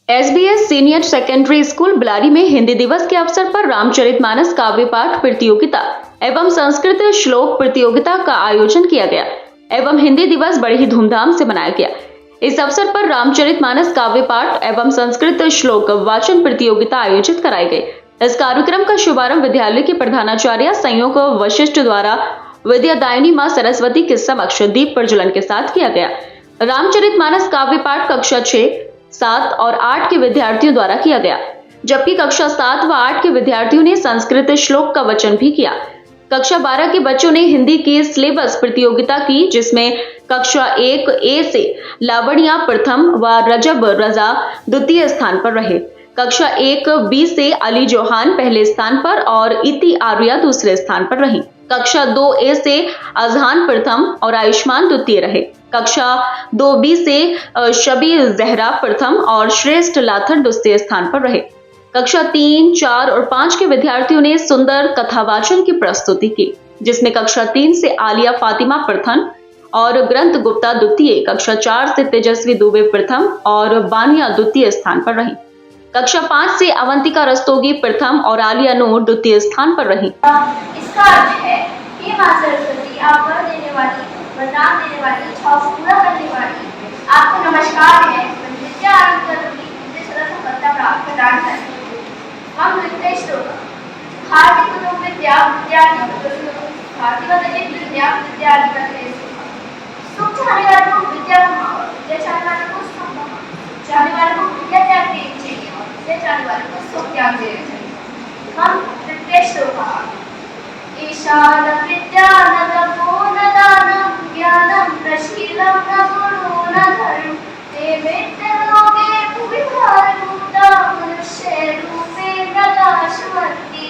SBS senior secondary school Bilari में हिंदी दिवस के अवसर पर रामचरितमानस काव्य पाठ प्रतियोगिता एवं संस्कृत श्लोक प्रतियोगिता का आयोजन किया गया एवं हिंदी दिवस बड़े ही धूमधाम से मनाया गया। इस अवसर पर रामचरितमानस काव्य पाठ एवं संस्कृत श्लोक वाचन प्रतियोगिता आयोजित कराई गई। इस कार्यक्रम का शुभारंभ विद्यालय के प्रधानाचार्य संयोग वशिष्ठ द्वारा विद्यादायिनी मां सरस्वती के समक्ष दीप प्रज्वलन के साथ किया गया। रामचरितमानस काव्य पाठ कक्षा 6, 7 और 8 के विद्यार्थियों द्वारा किया गया, जबकि कक्षा 7 व 8 के विद्यार्थियों ने संस्कृत श्लोक का वचन भी किया। कक्षा 12 के बच्चों ने हिंदी की सिलेबस प्रतियोगिता की, जिसमें कक्षा 1 ए से लावण्या प्रथम व रजब रजा द्वितीय स्थान पर रहे। कक्षा 1 बी से अली जोहान पहले स्थान पर और इति आर्या दूसरे स्थान पर रही। कक्षा 2 ए से अजहान प्रथम और आयुष्मान द्वितीय रहे। कक्षा 2 बी से शबी जहरा प्रथम और श्रेष्ठ लाथर द्वितीय स्थान पर रहे। कक्षा 3, 4 और 5 के विद्यार्थियों ने सुंदर कथावाचन की प्रस्तुति की, जिसमें कक्षा 3 से आलिया फातिमा प्रथम और ग्रंथ गुप्ता द्वितीय, कक्षा 4 से तेजस्वी दुबे प्रथम और बानिया द्वितीय स्थान पर रही। कक्षा 5 से अवंतिका रस्तोगी प्रथम और आलिया नूर द्वितीय स्थान पर रही। इसका अर्थ है हे मां सरस्वती, आप वर देने वाली, वरदान देने वाली, इच्छाओं को पूरा करने वाली, आपको नमस्कार है। विद्या आरंभ करूंगी, मुझे सदा सफलता प्राप्त प्रदान करें। हम लिखते श्लोक भारती कुतुब विद्या विद्यार्थी भारती बदले विद्या विद्यार्थी सुख चाहने वाले को विद्या कमाओ, विद्या चाहने वाले को सुख कमाओ, चाहने वाले को विद्या त्याग देनी चाहिए और विद्या चाहने वाले को सुख त्याग देना चाहिए। हम लिखते श्लोक ईशान विद्या न तपो न दानं ज्ञानं प्रशीलं न गुणो न धर्म ते विद्यलोके भुवि भारभूता मनुष्य रूपे प्रकाशवन्ति।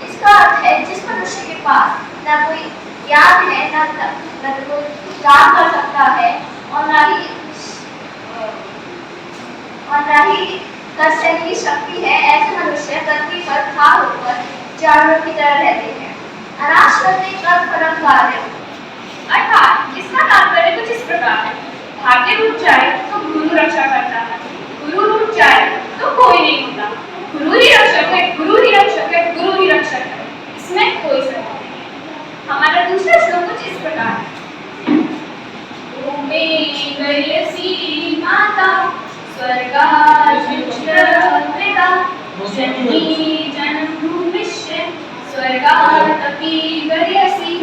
इसका अर्थ है जिस मनुष्य के पास न कोई ज्ञान है, न कोई काम कर सकता है और न ही कर सकने की शक्ति है, ऐसे मनुष्य पृथ्वी पर खार होकर जानवरों की तरह रहते हैं। अनाश्वते कर्म परम कार्य, अर्थात इसका तात्पर्य कुछ इस प्रकार है। भाग्य रुक जाए तो गुरु रक्षा करता है, गुरु रुक जाए तो कोई नहीं होता। गुरु ही रक्षक है, गुरु ही रक्षक है, गुरु ही रक्षक है, इसमें कोई संदेह नहीं। हमारा दूसरा श्लोक कुछ इस प्रकार है। ओमे गयसी माता स्वर्गादुच्चृता जननी जन्मभूमिश्च स्वर्गादपि गरीयसी।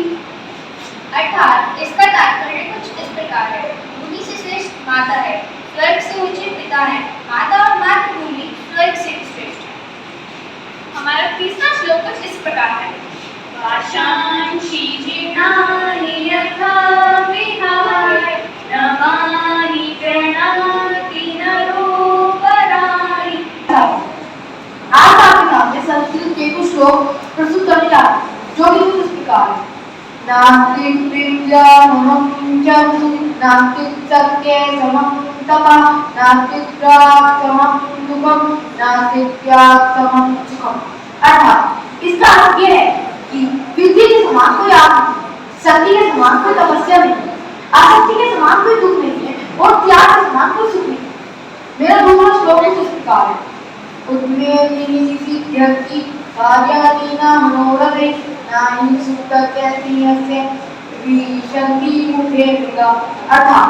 अर्थात इसका तात्पर्य कुछ इस प्रकार है। भूमि से श्रेष्ठ माता है, स्वर्ग से ऊंचे पिता है, माता और मातृभूमि स्वर्ग से भी श्रेष्ठ है। हमारा तीसरा श्लोक कुछ इस प्रकार है। वाशांशी जीर्णानि यथा विहाय नवानि गृह्णाति नरोपराणि। आज आपके सामने संस्कृत के कुछ श्लोक प्रस्तुत करने जा रहे हैं, जो कि कुछ इस प्रकार है। नास्ति विद्या समं चक्षु, नास्ति सत्ये समं तपः, नास्ति प्राक् समं दुःखं, नास्ति त्याग समं सुखम्। अर्थात इसका अर्थ यह है कि विद्या के समान कोई आग नहीं, सत्य के समान कोई तपस्या नहीं, आसक्ति के समान कोई दुख नहीं है और त्याग के समान कोई सुख नहीं। मेरा दूसरा श्लोक कुछ इस प्रकार है। उद्वेलिनी सिद्ध्यति कार्यादीना मनोरथे नाहि सुप्तत्यस्य विशन्ति मुखे मृगा। अर्थात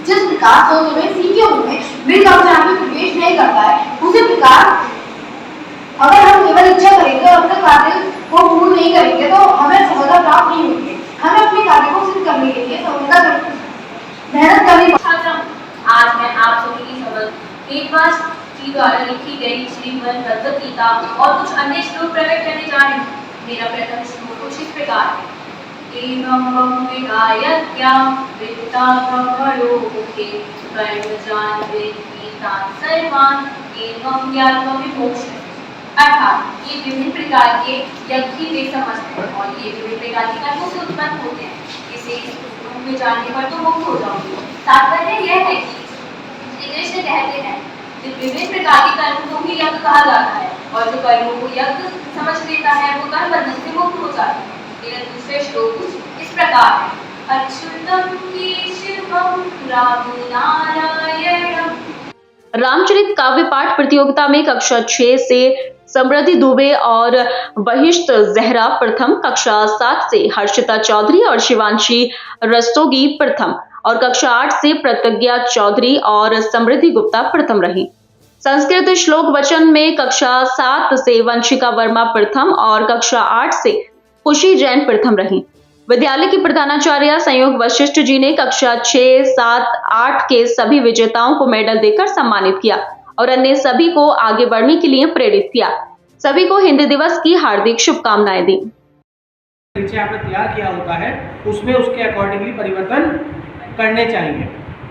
जिस प्रकार सोच में सीखे हुए मृग अवसान में प्रवेश नहीं करता है, उसी प्रकार अगर हम केवल इच्छा करेंगे और अपने कार्य को पूर्ण नहीं करेंगे तो हमें सफलता प्राप्त नहीं होगी। हमें अपने कार्य को सिद्ध करने के लिए मेहनत करनी। आज मैं आप सभी की समझ वेदव्यास जी द्वारा लिखी गई श्रीमद् भगवद गीता और कुछ अन्य श्लोक प्रकट करने जा रही हूँ। मेरा प्रथम श्लोक कुछ इस प्रकार है। एवं विगायत्या वित्ता भवरो मुखे कर्मजान वेदगीतान् सर्वान् एवं ज्ञात्वा विमोक्ष्यति। अर्थात ये विभिन्न प्रकार के यज्ञ वे समझते हैं और ये विभिन्न प्रकार के कर्मों से उत्पन्न होते हैं। इसे इस पुस्तकों में जानने पर तो मुक्त हो जाओगे। तात्पर्य यह है कि श्री कृष्ण कहते हैं कि विभिन्न प्रकार के कर्मों को ही यज्ञ कहा जाता है और जो कर्मों को यज्ञ समझ लेता है वो कर्म बंधन से मुक्त हो जाता है। मेरा दूसरे श्लोक इस प्रकार है। अच्युतम केशवम राम नारायणम रामचरित काव्य पाठ प्रतियोगिता में कक्षा 6 से समृद्धि दुबे और वहिष्ठ जहरा प्रथम, कक्षा 7 से हर्षिता चौधरी और शिवांशी रस्तोगी प्रथम और कक्षा 8 से प्रतिज्ञा चौधरी और समृद्धि गुप्ता प्रथम रही। संस्कृत श्लोक वचन में कक्षा 7 से वंशिका वर्मा प्रथम और कक्षा 8 से खुशी जैन प्रथम रही। विद्यालय की प्रधानाचार्य संयोग वशिष्ठ जी ने कक्षा 6, 7, 8 के सभी विजेताओं को मेडल देकर सम्मानित किया और अन्य सभी को आगे बढ़ने के लिए प्रेरित किया। सभी को हिंदी दिवस की हार्दिक शुभकामनाएं दी। परिचय आपने तैयार किया होता है उसमें उसके अकॉर्डिंगली परिवर्तन करने चाहिए।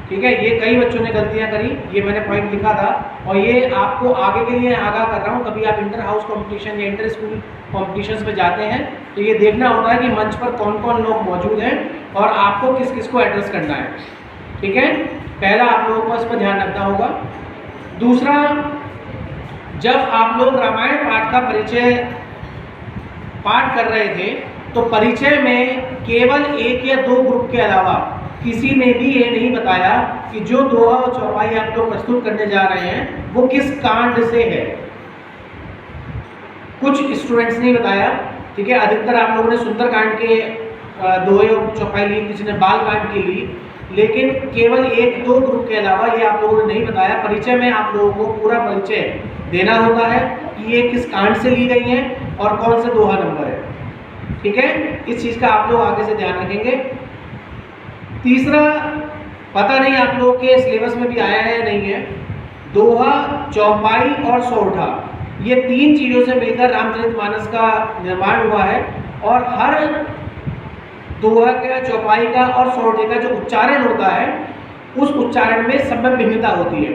ठीक है, ये कई बच्चों ने गलतियां करी, ये मैंने पॉइंट लिखा था और ये आपको आगे के लिए आगाह कर रहा हूँ। कभी आप इंटर हाउस कंपटीशन या इंटर स्कूल कॉम्पिटिशन्स में जाते हैं तो ये देखना होता है कि मंच पर कौन कौन लोग मौजूद हैं और आपको किस किस को एड्रेस करना है। ठीक है, पहला आप लोगों को इस पर ध्यान रखना होगा। दूसरा, जब आप लोग रामायण पाठ का परिचय पाठ कर रहे थे तो परिचय में केवल 1 या 2 ग्रुप के अलावा किसी ने भी ये नहीं बताया कि जो दोहा और चौपाई आप लोग प्रस्तुत करने जा रहे हैं वो किस कांड से है। कुछ स्टूडेंट्स ने बताया, ठीक है, अधिकतर आप लोगों ने सुंदर कांड के दोहे और चौपाई ली, किसी ने बाल कांड की ली, लेकिन केवल 1-2 ग्रुप के अलावा ये आप लोगों ने नहीं बताया। परिचय में आप लोगों को पूरा परिचय देना होता है कि ये किस कांड से ली गई है और कौन सा दोहा नंबर है। ठीक है, इस चीज़ का आप लोग आगे से ध्यान रखेंगे। तीसरा, पता नहीं आप लोगों के सिलेबस में भी आया है या नहीं है, दोहा, चौपाई और सोरठा, ये 3 चीज़ों से मिलकर रामचरितमानस का निर्माण हुआ है और हर दोहा का, चौपाई का और सोरठे का जो उच्चारण होता है उस उच्चारण में सब में भिन्नता होती है।